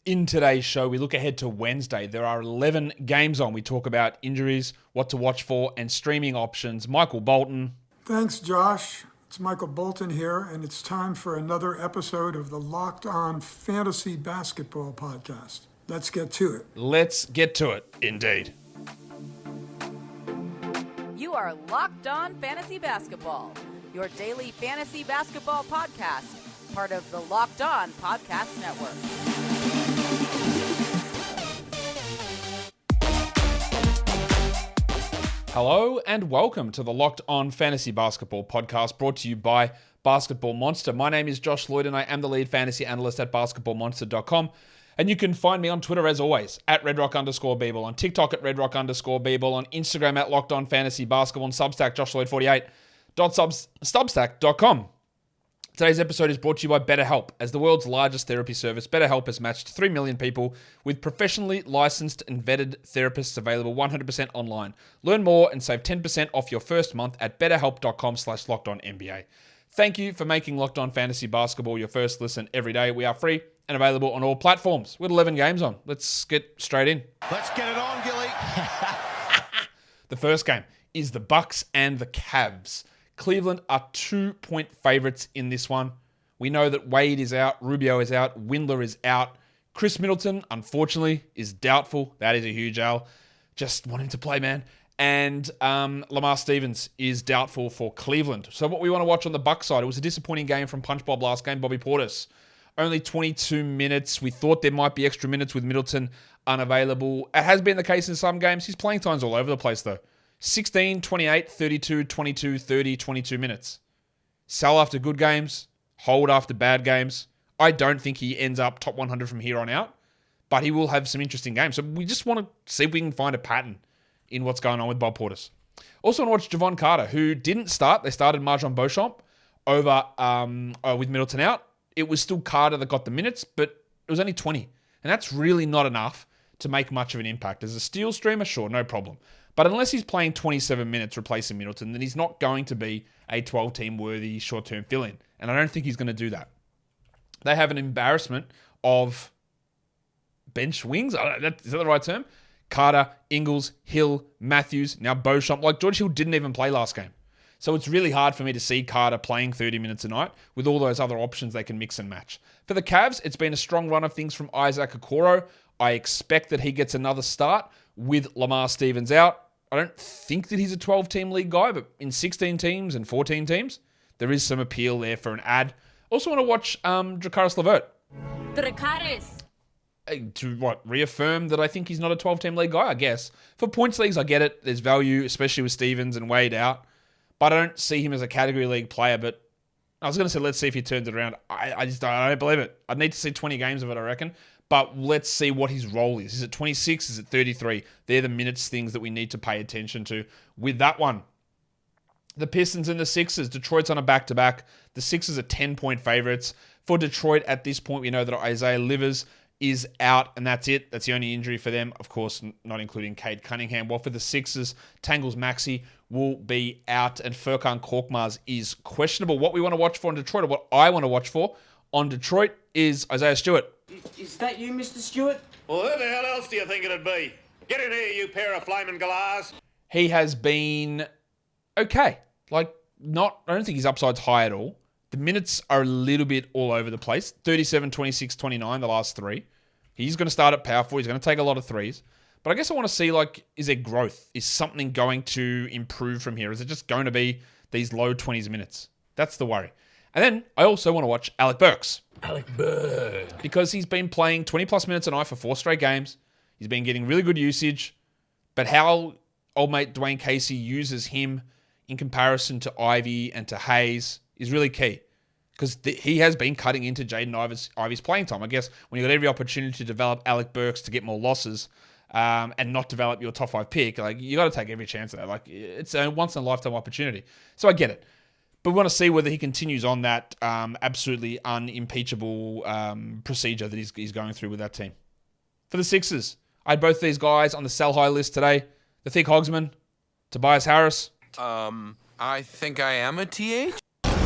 In today's show, we look ahead to Wednesday. There are 11 games on. We talk about injuries, what to watch for, and streaming options. Michael Bolton. Thanks, Josh. It's Michael Bolton here, and it's time for another episode of the Locked On Fantasy Basketball Podcast. Let's get to it. Let's get to it, indeed. You are Locked On Fantasy Basketball, your daily fantasy basketball podcast, part of the Locked On Podcast Network. Hello and welcome to the Locked On Fantasy Basketball Podcast, brought to you by Basketball Monster. My name is Josh Lloyd and I am the lead fantasy analyst at basketballmonster.com. And you can find me on Twitter as always, at redrock_Beeble, on TikTok at redrock_Beeble, on Instagram at Locked On Fantasy Basketball, and Substack, joshloyd48.substack.com. Today's episode is brought to you by BetterHelp. As the world's largest therapy service, BetterHelp has matched 3 million people with professionally licensed and vetted therapists available 100% online. Learn more and save 10% off your first month at betterhelp.com/LockedOnNBA. Thank you for making Locked On Fantasy Basketball your first listen every day. We are free and available on all platforms. With 11 games on. Let's get straight in. Let's get it on, Gilly. The first game is the Bucks and the Cavs. Cleveland are 2-point favorites in this one. We know that Wade is out, Rubio is out, Windler is out. Chris Middleton, unfortunately, is doubtful. That is a huge L. Just want him to play, man. And Lamar Stevens is doubtful for Cleveland. So what we want to watch on the Bucks side, it was a disappointing game from Punch Bob last game, Bobby Portis. Only 22 minutes. We thought there might be extra minutes with Middleton unavailable. It has been the case in some games. His playing time's all over the place, though. 16, 28, 32, 22, 30, 22 minutes. Sell after good games, hold after bad games. I don't think he ends up top 100 from here on out, but he will have some interesting games. So we just want to see if we can find a pattern in what's going on with Bob Portis. Also want to watch Javon Carter, who didn't start. They started Marjon Beauchamp over with Middleton out. It was still Carter that got the minutes, but it was only 20. And that's really not enough to make much of an impact. As a steal streamer, sure, no problem. But unless he's playing 27 minutes replacing Middleton, then he's not going to be a 12-team worthy short-term fill-in. And I don't think he's going to do that. They have an embarrassment of bench wings. Is that the right term? Carter, Ingles, Hill, Matthews, now Beauchamp. Like, George Hill didn't even play last game. So it's really hard for me to see Carter playing 30 minutes a night with all those other options they can mix and match. For the Cavs, it's been a strong run of things from Isaac Okoro. I expect that he gets another start with Lamar Stevens out. I don't think that he's a 12-team league guy, but in 16 teams and 14 teams, there is some appeal there for an ad. Also want to watch Dracaris LeVert. To reaffirm that I think he's not a 12-team league guy, I guess. For points leagues, I get it. There's value, especially with Stevens and Wade out. But I don't see him as a category league player. But I was going to say, let's see if he turns it around. I don't believe it. I'd need to see 20 games of it, I reckon. But let's see what his role is. Is it 26? Is it 33? They're the minutes things that we need to pay attention to with that one. The Pistons and the Sixers. Detroit's on a back-to-back. The Sixers are 10-point favorites. For Detroit, at this point, we know that Isaiah Livers is out, and that's it. That's the only injury for them. Of course, not including Cade Cunningham. While for the Sixers, Tangles Maxey will be out, and Furkan Korkmaz is questionable. What we want to watch for in Detroit, or what I want to watch for on Detroit, is Isaiah Stewart. Is that you, Mr. Stewart? Well, who the hell else do you think it'd be? Get in here, you pair of flaming galahs. He has been okay. I don't think his upside's high at all. The minutes are a little bit all over the place. 37, 26, 29, the last three. He's going to start at power forward. He's going to take a lot of threes. But I guess I want to see, is there growth? Is something going to improve from here? Is it just going to be these low 20s minutes? That's the worry. And then I also want to watch Alec Burks. Because he's been playing 20-plus minutes a night for 4 straight games. He's been getting really good usage. But how old mate Dwayne Casey uses him in comparison to Ivy and to Hayes is really key. Because he has been cutting into Jaden Ivey's playing time. I guess when you've got every opportunity to develop Alec Burks to get more losses and not develop your top 5 pick, you got to take every chance of that. It's a once-in-a-lifetime opportunity. So I get it. But we want to see whether he continues on that absolutely unimpeachable procedure that he's going through with that team. For the Sixers, I had both these guys on the sell-high list today. The Thick Hogsman, Tobias Harris. I think I am a TH?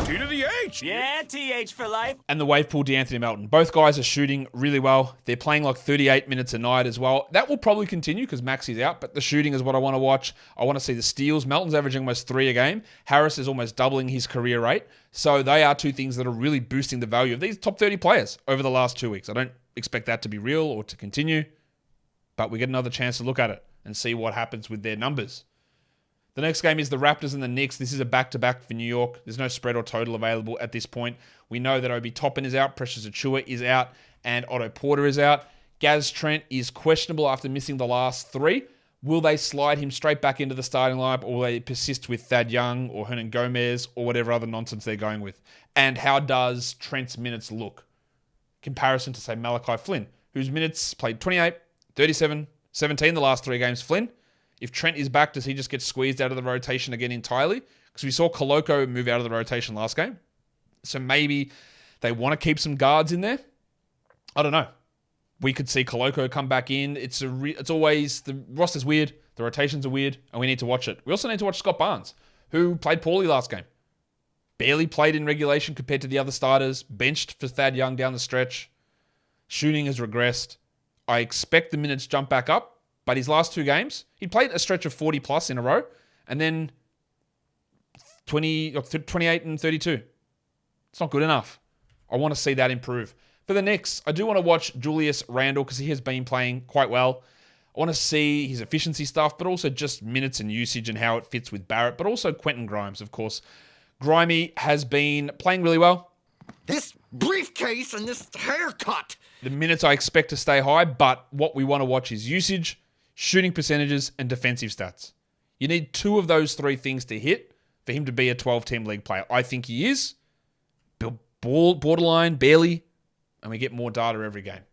T to the H. Yeah, TH for life. And the wave pool, D'Anthony Melton. Both guys are shooting really well. They're playing like 38 minutes a night as well. That will probably continue because Maxi's out, but the shooting is what I want to watch. I want to see the steals. Melton's averaging almost 3 a game. Harris is almost doubling his career rate. So they are two things that are really boosting the value of these top 30 players over the last 2 weeks. I don't expect that to be real or to continue, but we get another chance to look at it and see what happens with their numbers. The next game is the Raptors and the Knicks. This is a back-to-back for New York. There's no spread or total available at this point. We know that Obi Toppin is out, Precious Achiuwa is out, and Otto Porter is out. Gaz Trent is questionable after missing the last 3. Will they slide him straight back into the starting lineup, or will they persist with Thad Young or Hernan Gomez or whatever other nonsense they're going with? And how does Trent's minutes look? Comparison to, say, Malachi Flynn, whose minutes played 28, 37, 17 the last 3 games. Flynn, if Trent is back, does he just get squeezed out of the rotation again entirely? Because we saw Koloko move out of the rotation last game. So maybe they want to keep some guards in there. I don't know. We could see Koloko come back in. It's always, the roster's weird, the rotations are weird, and we need to watch it. We also need to watch Scott Barnes, who played poorly last game. Barely played in regulation compared to the other starters. Benched for Thad Young down the stretch. Shooting has regressed. I expect the minutes jump back up. But his last 2 games, he played a stretch of 40 plus in a row, and then 28 and 32. It's not good enough. I want to see that improve. For the Knicks, I do want to watch Julius Randle because he has been playing quite well. I want to see his efficiency stuff, but also just minutes and usage and how it fits with Barrett, but also Quentin Grimes, of course. Grimey has been playing really well. This briefcase and this haircut. The minutes I expect to stay high, but what we want to watch is usage, shooting percentages, and defensive stats. You need 2 of those 3 things to hit for him to be a 12-team league player. I think he is. Borderline, barely, and we get more data every game.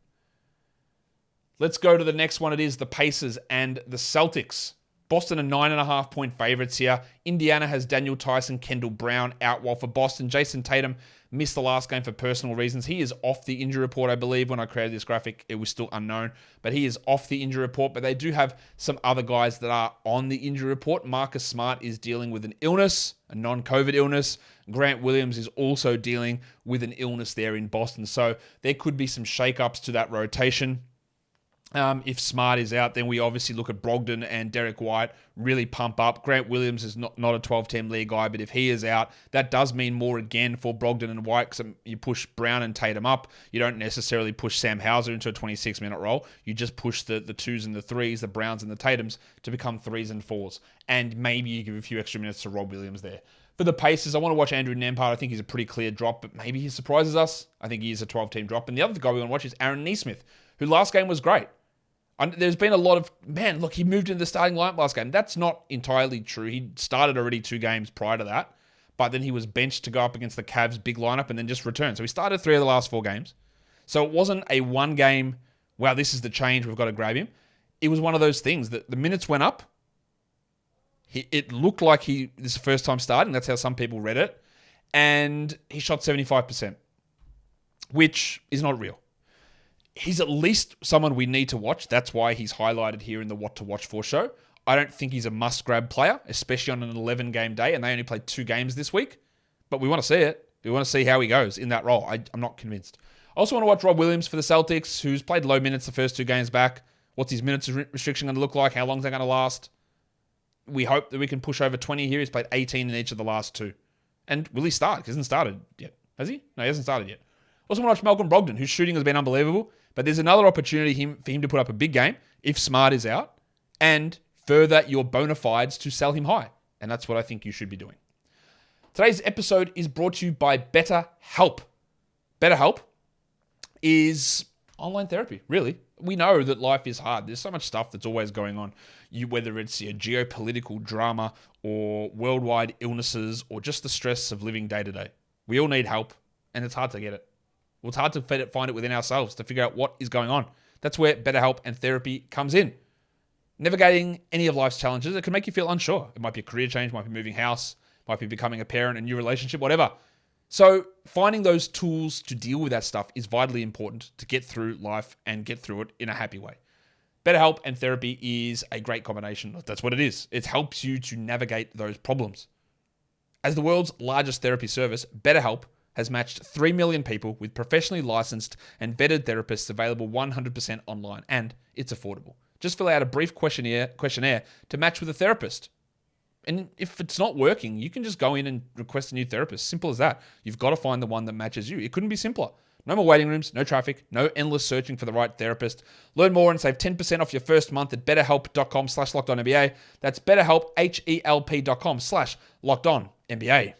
Let's go to the next one. It is the Pacers and the Celtics. Boston are 9.5-point favorites here. Indiana has Daniel Tyson, Kendall Brown out, while for Boston, Jason Tatum missed the last game for personal reasons. He is off the injury report, I believe. When I created this graphic, it was still unknown, but he is off the injury report. But they do have some other guys that are on the injury report. Marcus Smart is dealing with an illness, a non-COVID illness. Grant Williams is also dealing with an illness there in Boston. So there could be some shakeups to that rotation. If Smart is out, then we obviously look at Brogdon and Derek White, really pump up. Grant Williams is not a 12-team league guy, but if he is out, that does mean more again for Brogdon and White, because you push Brown and Tatum up. You don't necessarily push Sam Hauser into a 26-minute role. You just push the 2s and the 3s, the Browns and the Tatums, to become 3s and 4s. And maybe you give a few extra minutes to Rob Williams there. For the Pacers, I want to watch Andrew Nembhard. I think he's a pretty clear drop, but maybe he surprises us. I think he is a 12-team drop. And the other guy we want to watch is Aaron Nesmith, who last game was great. There's been a lot of, look, he moved into the starting lineup last game. That's not entirely true. He started already 2 games prior to that, but then he was benched to go up against the Cavs' big lineup and then just returned. So he started 3 of the last 4 games. So it wasn't a 1 game, wow, this is the change, we've got to grab him. It was one of those things that the minutes went up. It looked like this is the first time starting. That's how some people read it. And he shot 75%, which is not real. He's at least someone we need to watch. That's why he's highlighted here in the What to Watch For show. I don't think he's a must-grab player, especially on an 11-game day, and they only played 2 games this week. But we want to see it. We want to see how he goes in that role. I'm not convinced. I also want to watch Rob Williams for the Celtics, who's played low minutes the first 2 games back. What's his minutes restriction going to look like? How long is that going to last? We hope that we can push over 20 here. He's played 18 in each of the last 2. And will he start? He hasn't started yet. Has he? No, he hasn't started yet. Also want to watch Malcolm Brogdon, whose shooting has been unbelievable. But there's another opportunity for him to put up a big game if Smart is out and further your bona fides to sell him high. And that's what I think you should be doing. Today's episode is brought to you by BetterHelp. BetterHelp is online therapy, really. We know that life is hard. There's so much stuff that's always going on. Whether it's geopolitical drama or worldwide illnesses or just the stress of living day to day. We all need help, and it's hard to get it. Well, it's hard to find it within ourselves to figure out what is going on. That's where BetterHelp and therapy comes in. Navigating any of life's challenges, it can make you feel unsure. It might be a career change, might be moving house, might be becoming a parent, a new relationship, whatever. So finding those tools to deal with that stuff is vitally important to get through life and get through it in a happy way. BetterHelp and therapy is a great combination. That's what it is. It helps you to navigate those problems. As the world's largest therapy service, BetterHelp has matched 3 million people with professionally licensed and vetted therapists available 100% online, and it's affordable. Just fill out a brief questionnaire to match with a therapist. And if it's not working, you can just go in and request a new therapist. Simple as that. You've got to find the one that matches you. It couldn't be simpler. No more waiting rooms, no traffic, no endless searching for the right therapist. Learn more and save 10% off your first month at betterhelp.com/LockedOnNBA. That's betterhelp, HELP.com/LockedOnNBA.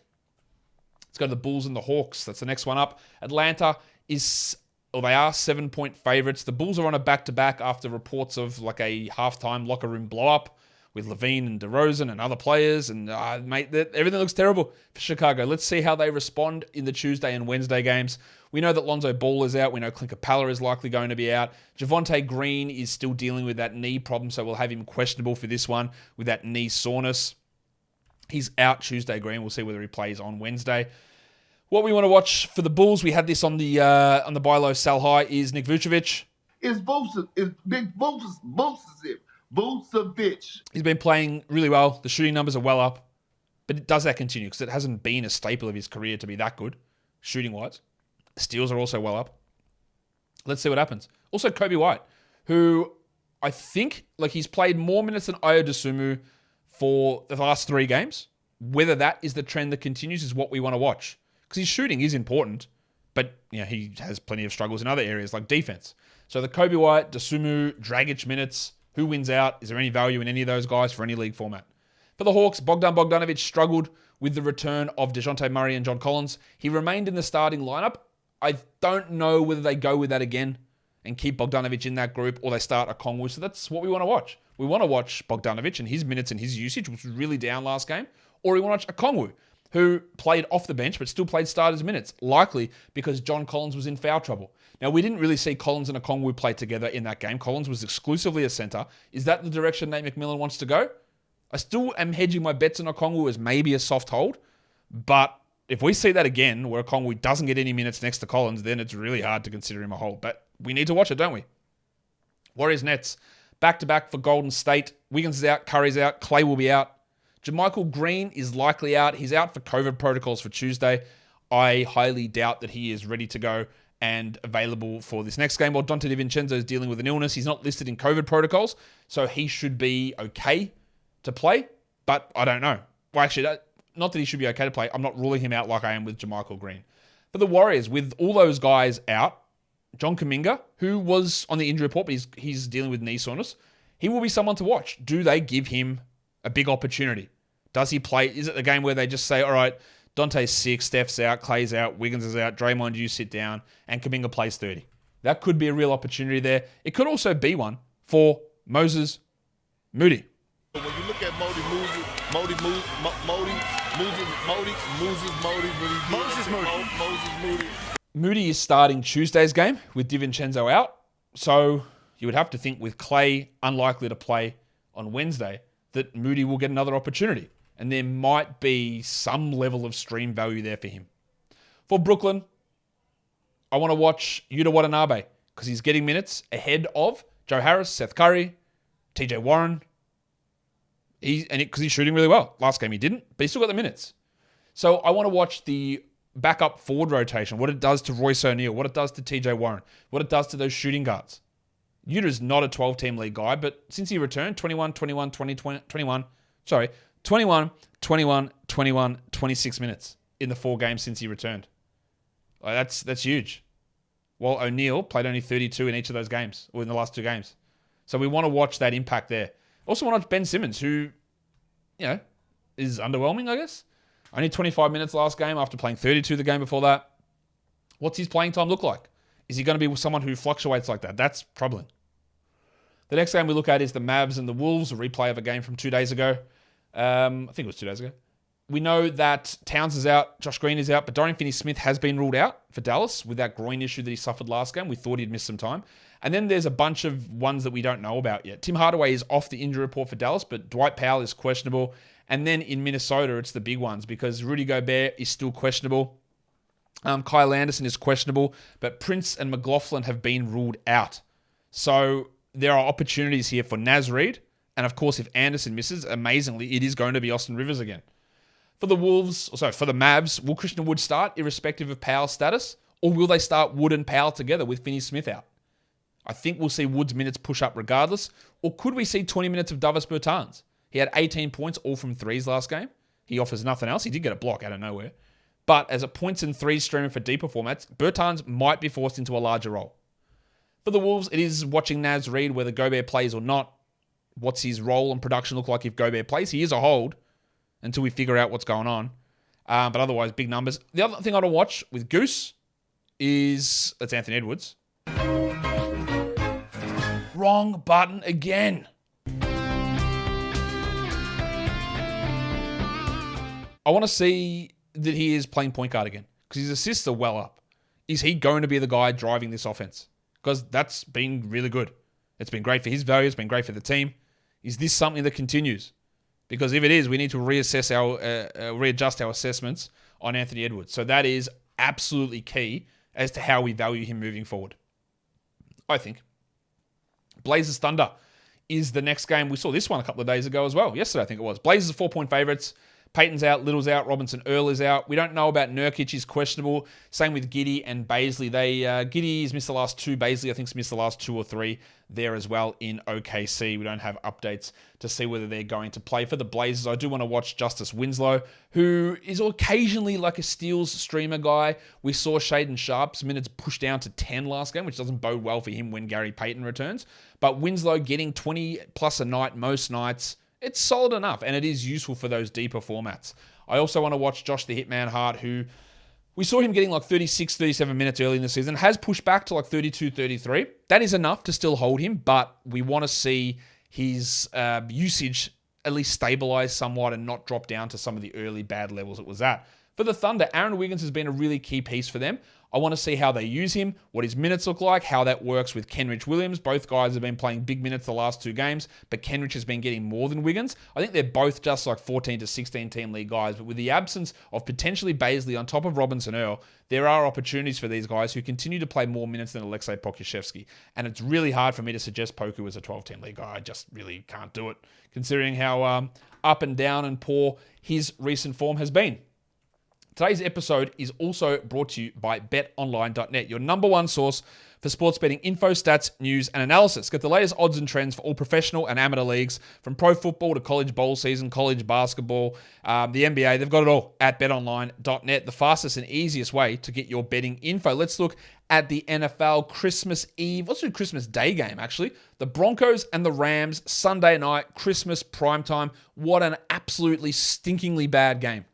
Let's go to the Bulls and the Hawks. That's the next one up. Atlanta they are 7-point favorites. The Bulls are on a back-to-back after reports of like a halftime locker room blow-up with Levine and DeRozan and other players. And, everything looks terrible for Chicago. Let's see how they respond in the Tuesday and Wednesday games. We know that Lonzo Ball is out. We know Clint Capella is likely going to be out. Javonte Green is still dealing with that knee problem, so we'll have him questionable for this one with that knee soreness. He's out Tuesday, Green. We'll see whether he plays on Wednesday. What we want to watch for the Bulls, we had this on the buy low, sell high, is Nick Vucevic. It's Big Vucevic. He's been playing really well. The shooting numbers are well up. But does that continue? Because it hasn't been a staple of his career to be that good, shooting-wise. Steals are also well up. Let's see what happens. Also, Kobe White, who I think he's played more minutes than Ayo Dosunmu for the last 3 games. Whether that is the trend that continues is what we want to watch. Because his shooting is important, but he has plenty of struggles in other areas like defense. So the Kobe White, Dosunmu, Dragic minutes, who wins out? Is there any value in any of those guys for any league format? For the Hawks, Bogdanovic struggled with the return of DeJounte Murray and John Collins. He remained in the starting lineup. I don't know whether they go with that again and keep Bogdanovic in that group or they start Okongwu. So that's what we want to watch. We want to watch Bogdanovic and his minutes and his usage, which was really down last game. Or we want to watch Okongwu, who played off the bench but still played starters minutes, likely because John Collins was in foul trouble. Now, we didn't really see Collins and Okongwu play together in that game. Collins was exclusively a center. Is that the direction Nate McMillan wants to go? I still am hedging my bets on Okongwu as maybe a soft hold, but if we see that again, where Okongwu doesn't get any minutes next to Collins, then it's really hard to consider him a hold. But we need to watch it, don't we? Warriors Nets, back-to-back for Golden State. Wiggins is out, Curry's out, Clay will be out. JaMychal Green is likely out. He's out for COVID protocols for Tuesday. I highly doubt that he is ready to go and available for this next game. While Dante DiVincenzo is dealing with an illness, he's not listed in COVID protocols, so he should be okay to play, but I don't know. Well, actually, not that he should be okay to play. I'm not ruling him out like I am with JaMychal Green. For the Warriors, with all those guys out, John Kuminga, who was on the injury report, but he's dealing with knee soreness, he will be someone to watch. Do they give him a big opportunity? Does he play? Is it the game where they just say, all right, Dante's sick, Steph's out, Clay's out, Wiggins is out, Draymond, you sit down, and Kuminga plays 30? That could be a real opportunity there. It could also be one for Moses Moody. When you look at Moses Moody. Moody is starting Tuesday's game with DiVincenzo out. So you would have to think with Clay unlikely to play on Wednesday that Moody will get another opportunity. And there might be some level of stream value there for him. For Brooklyn, I want to watch Yuta Watanabe because he's getting minutes ahead of Joe Harris, Seth Curry, TJ Warren. Because he's shooting really well. Last game he didn't, but he still got the minutes. So I want to watch the backup forward rotation, what it does to Royce O'Neal, what it does to TJ Warren, what it does to those shooting guards. Yuta's not a 12-team league guy, but since he returned, 21, 21, 26 minutes in the 4 games since he returned. That's huge. While O'Neal played only 32 in each of those games, or in the last 2 games. So we want to watch that impact there. Also want to watch Ben Simmons, who, is underwhelming, I guess. Only 25 minutes last game after playing 32 the game before that. What's his playing time look like? Is he going to be someone who fluctuates like that? That's troubling. The next game we look at is the Mavs and the Wolves, a replay of a game from 2 days ago. I think it was 2 days ago. We know that Towns is out, Josh Green is out, but Dorian Finney-Smith has been ruled out for Dallas with that groin issue that he suffered last game. We thought he'd missed some time. And then there's a bunch of ones that we don't know about yet. Tim Hardaway is off the injury report for Dallas, but Dwight Powell is questionable. And then in Minnesota, it's the big ones because Rudy Gobert is still questionable. Kyle Anderson is questionable, but Prince and McLaughlin have been ruled out. So there are opportunities here for Naz Reid. And of course, if Anderson misses, amazingly, it is going to be Austin Rivers again. For the Mavs, will Christian Wood start irrespective of Powell's status? Or will they start Wood and Powell together with Finney-Smith out? I think we'll see Wood's minutes push up regardless. Or could we see 20 minutes of Davis Bertans? He had 18 points, all from threes last game. He offers nothing else. He did get a block out of nowhere. But as a points and threes streamer for deeper formats, Bertans might be forced into a larger role. For the Wolves, it is watching Naz Reid whether Gobert plays or not. What's his role and production look like if Gobert plays? He is a hold until we figure out what's going on. But otherwise, big numbers. The other thing I want to watch with Goose is... That's Anthony Edwards. Wrong button again. I want to see that he is playing point guard again because his assists are well up. Is he going to be the guy driving this offense? Because that's been really good. It's been great for his value. It's been great for the team. Is this something that continues? Because if it is, we need to readdress our assessments on Anthony Edwards. So that is absolutely key as to how we value him moving forward. I think. Blazers Thunder is the next game. We saw this one a couple of days ago as well. Yesterday, I think it was. Blazers are 4-point favorites. Payton's out, Little's out, Robinson Earl is out. We don't know about Nurkic, he's questionable. Same with Giddey and Baisley. Giddey's missed the last two. Baisley, I think, has missed the last 2 or 3 there as well in OKC. We don't have updates to see whether they're going to play. For the Blazers, I do want to watch Justice Winslow, who is occasionally like a steals streamer guy. We saw Shaedon Sharp's minutes pushed down to 10 last game, which doesn't bode well for him when Gary Payton returns. But Winslow getting 20 plus a night most nights, it's solid enough, and it is useful for those deeper formats. I also want to watch Josh the Hitman Hart, who we saw him getting like 36, 37 minutes early in the season, has pushed back to like 32, 33. That is enough to still hold him, but we want to see his usage at least stabilize somewhat and not drop down to some of the early bad levels it was at. For the Thunder, Aaron Wiggins has been a really key piece for them. I want to see how they use him, what his minutes look like, how that works with Kenrich Williams. Both guys have been playing big minutes the last 2 games, but Kenrich has been getting more than Wiggins. I think they're both just like 14 to 16 team league guys, but with the absence of potentially Baisley on top of Robinson Earl, there are opportunities for these guys who continue to play more minutes than Alexei Pokusevski. And it's really hard for me to suggest Poku as a 12-team league guy. I just really can't do it, considering how up and down and poor his recent form has been. Today's episode is also brought to you by BetOnline.net, your number one source for sports betting info, stats, news, and analysis. Get the latest odds and trends for all professional and amateur leagues, from pro football to college bowl season, college basketball, the NBA. They've got it all at BetOnline.net, the fastest and easiest way to get your betting info. Let's look at the NFL Christmas Eve. Let's do Christmas Day game, actually. The Broncos and the Rams, Sunday night, Christmas primetime. What an absolutely stinkingly bad game.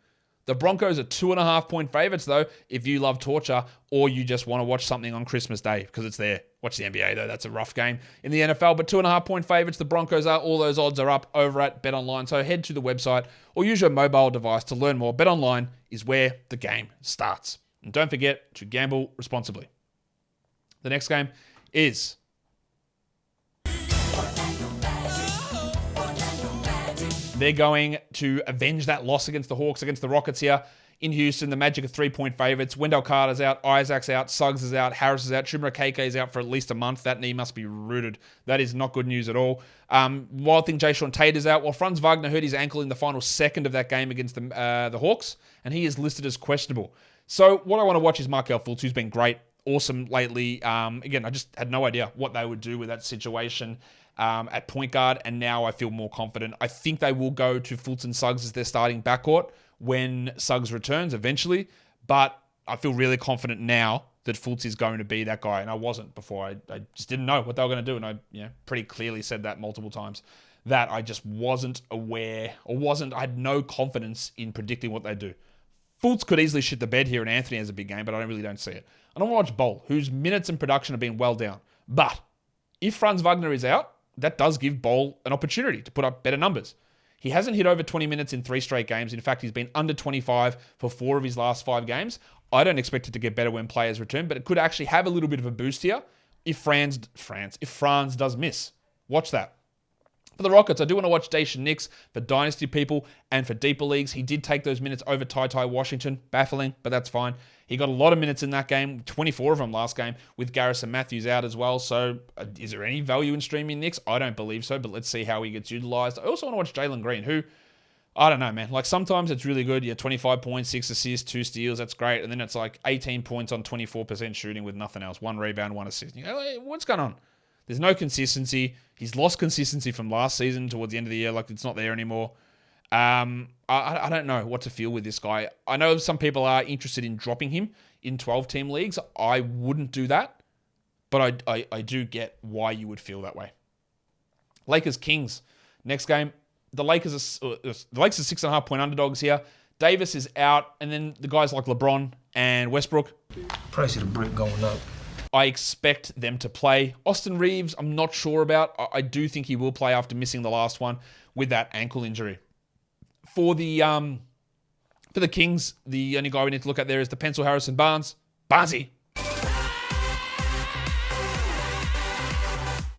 The Broncos are 2.5-point favorites, though, if you love torture or you just want to watch something on Christmas Day because it's there. Watch the NBA, though. That's a rough game in the NFL. But 2.5-point favorites, the Broncos are. All those odds are up over at BetOnline. So head to the website or use your mobile device to learn more. BetOnline is where the game starts. And don't forget to gamble responsibly. The next game is... They're going to avenge that loss against the Hawks, against the Rockets here in Houston. The Magic are 3-point favorites. Wendell Carter's out. Isaac's out. Suggs is out. Harris is out. Chuma Okeke is out for at least a month. That knee must be rooted. That is not good news at all. Wild thing, Jayshawn Tate is out. While Franz Wagner hurt his ankle in the final second of that game against the Hawks, and he is listed as questionable. So what I want to watch is Markelle Fultz, who's been great, awesome lately. Again, I just had no idea what they would do with that situation at point guard, and now I feel more confident. I think they will go to Fultz and Suggs as their starting backcourt when Suggs returns eventually, but I feel really confident now that Fultz is going to be that guy, and I wasn't before. I just didn't know what they were going to do, and I pretty clearly said that multiple times, that I just wasn't aware, I had no confidence in predicting what they do. Fultz could easily shit the bed here, and Anthony has a big game, but I really don't see it. I don't want to watch Bol, whose minutes and production have been well down, but if Franz Wagner is out, that does give Bol an opportunity to put up better numbers. He hasn't hit over 20 minutes in 3 straight games. In fact, he's been under 25 for 4 of his last 5 games. I don't expect it to get better when players return, but it could actually have a little bit of a boost here if Franz does miss. Watch that. For the Rockets, I do want to watch Daishen Nix for dynasty people and for deeper leagues. He did take those minutes over Ty Washington. Baffling, but that's fine. He got a lot of minutes in that game, 24 of them last game, with Garrison Matthews out as well. So is there any value in streaming Nix? I don't believe so, but let's see how he gets utilized. I also want to watch Jalen Green, who I don't know, man. Like sometimes it's really good. 25 points, 6 assists, 2 steals. That's great. And then it's like 18 points on 24% shooting with nothing else. 1 rebound, 1 assist. You go, hey, what's going on? There's no consistency. He's lost consistency from last season towards the end of the year. Like it's not there anymore. I don't know what to feel with this guy. I know some people are interested in dropping him in 12-team leagues. I wouldn't do that. But I do get why you would feel that way. Lakers-Kings. Next game. The Lakers are 6.5-point underdogs here. Davis is out, and then the guys like LeBron and Westbrook. Price of the brick going up. I expect them to play. Austin Reeves, I'm not sure about. I do think he will play after missing the last one with that ankle injury. For the Kings, the only guy we need to look at there is the pencil Harrison Barnes. Barnesy.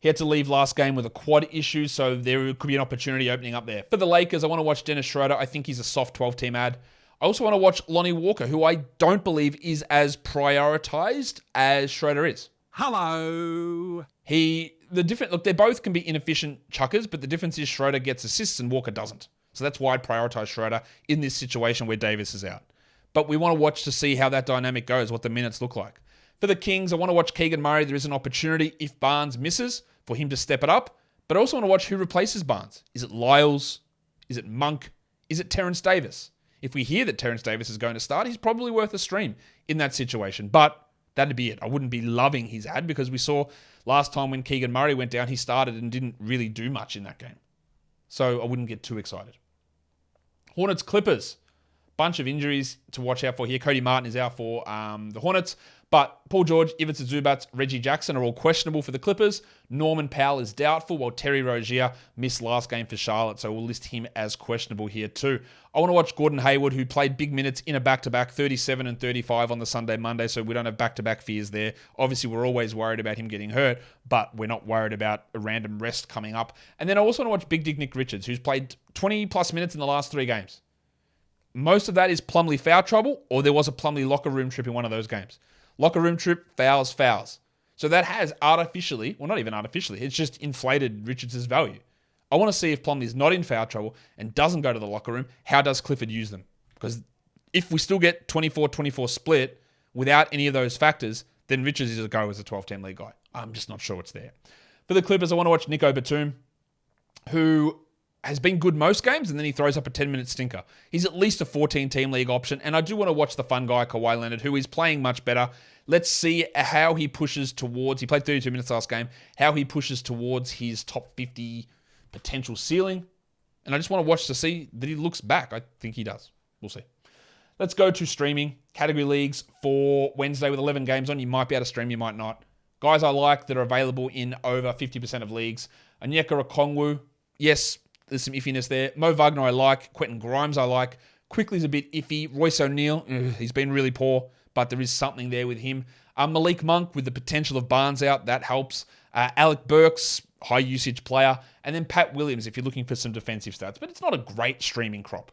He had to leave last game with a quad issue, so there could be an opportunity opening up there. For the Lakers, I want to watch Dennis Schroeder. I think he's a soft 12-team ad. I also want to watch Lonnie Walker, who I don't believe is as prioritized as Schroeder is. Hello. Look, they both can be inefficient chuckers, but the difference is Schroeder gets assists and Walker doesn't. So that's why I'd prioritize Schroeder in this situation where Davis is out. But we want to watch to see how that dynamic goes, what the minutes look like. For the Kings, I want to watch Keegan Murray. There is an opportunity, if Barnes misses, for him to step it up. But I also want to watch who replaces Barnes. Is it Lyles? Is it Monk? Is it Terrence Davis? If we hear that Terrence Davis is going to start, he's probably worth a stream in that situation. But that'd be it. I wouldn't be loving his ad because we saw last time when Keegan Murray went down, he started and didn't really do much in that game. So I wouldn't get too excited. HornetsClippers. Bunch of injuries to watch out for here. Cody Martin is out for the Hornets. But Paul George, Ivica Zubac, Reggie Jackson are all questionable for the Clippers. Norman Powell is doubtful, while Terry Rozier missed last game for Charlotte, so we'll list him as questionable here too. I want to watch Gordon Hayward, who played big minutes in a back-to-back, 37 and 35 on the Sunday, Monday, so we don't have back-to-back fears there. Obviously, we're always worried about him getting hurt, but we're not worried about a random rest coming up. And then I also want to watch Big Dick Nick Richards, who's played 20-plus minutes in the last 3 games. Most of that is Plumlee foul trouble, or there was a Plumlee locker room trip in one of those games. Locker room trip, fouls. So that has artificially, well, not even artificially, it's just inflated Richards' value. I want to see if Plumlee's not in foul trouble and doesn't go to the locker room, how does Clifford use them? Because if we still get 24-24 split without any of those factors, then Richards is a go as a 12-team league guy. I'm just not sure what's there. For the Clippers, I want to watch Nico Batum, who has been good most games, and then he throws up a 10-minute stinker. He's at least a 14-team league option, and I do want to watch the fun guy, Kawhi Leonard, who is playing much better. Let's see how he pushes towards, he played 32 minutes last game, how he pushes towards his top 50 potential ceiling. And I just want to watch to see that he looks back. I think he does. We'll see. Let's go to streaming. Category leagues for Wednesday with 11 games on. You might be able to stream, you might not. Guys I like that are available in over 50% of leagues. Onyeka Okongwu, yes, there's some iffiness there. Mo Wagner I like. Quentin Grimes I like. Quickly's a bit iffy. Royce O'Neal, he's been really poor, but there is something there with him. Malik Monk with the potential of Barnes out, that helps. Alec Burks, high usage player. And then Pat Williams if you're looking for some defensive stats. But it's not a great streaming crop.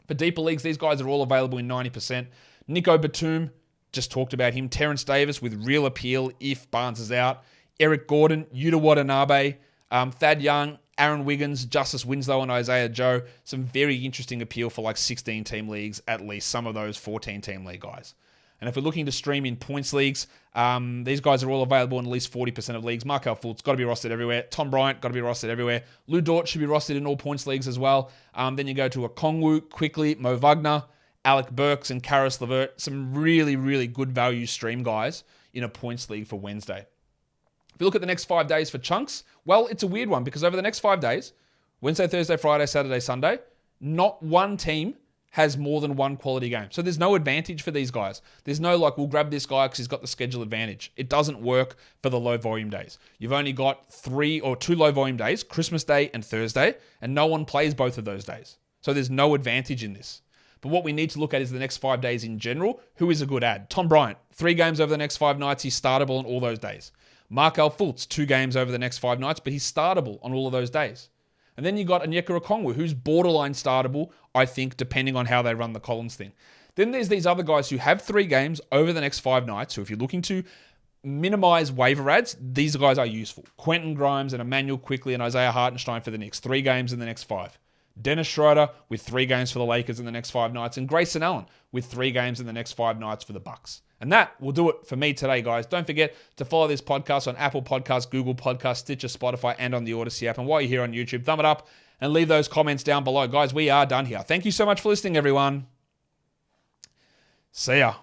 For deeper leagues, these guys are all available in 90%. Nico Batum, just talked about him. Terrence Davis with real appeal if Barnes is out. Eric Gordon, Yuta Watanabe, Thad Young, Aaron Wiggins, Justice Winslow, and Isaiah Joe. Some very interesting appeal for like 16-team leagues, at least some of those 14-team league guys. And if we're looking to stream in points leagues, these guys are all available in at least 40% of leagues. Markel Fultz, got to be rostered everywhere. Tom Bryant, got to be rostered everywhere. Lou Dort should be rostered in all points leagues as well. Then you go to Okongwu, Quickly, Mo Wagner, Alec Burks, and Karis LeVert. Some really, really good value stream guys in a points league for Wednesday. If you look at the next 5 days for chunks, well, it's a weird one because over the next 5 days, Wednesday, Thursday, Friday, Saturday, Sunday, not one team has more than one quality game. So there's no advantage for these guys. There's no like, we'll grab this guy because he's got the schedule advantage. It doesn't work for the low volume days. You've only got 3 or 2 low volume days, Christmas Day and Thursday, and no one plays both of those days. So there's no advantage in this. But what we need to look at is the next 5 days in general. Who is a good ad? Tom Bryant, 3 games over the next 5 nights. He's startable on all those days. Markel Fultz, 2 games over the next 5 nights, but he's startable on all of those days. And then you got Onyeka Okongwu, who's borderline startable, I think, depending on how they run the Collins thing. Then there's these other guys who have 3 games over the next 5 nights. So if you're looking to minimize waiver ads, these guys are useful. Quentin Grimes and Emmanuel Quickly and Isaiah Hartenstein for the Knicks. 3 games in the next 5. Dennis Schroeder with 3 games for the Lakers in the next 5 nights, and Grayson Allen with 3 games in the next 5 nights for the Bucks. And that will do it for me today, guys. Don't forget to follow this podcast on Apple Podcasts, Google Podcasts, Stitcher, Spotify, and on the Odyssey app. And while you're here on YouTube, thumb it up and leave those comments down below. Guys, we are done here. Thank you so much for listening, everyone. See ya.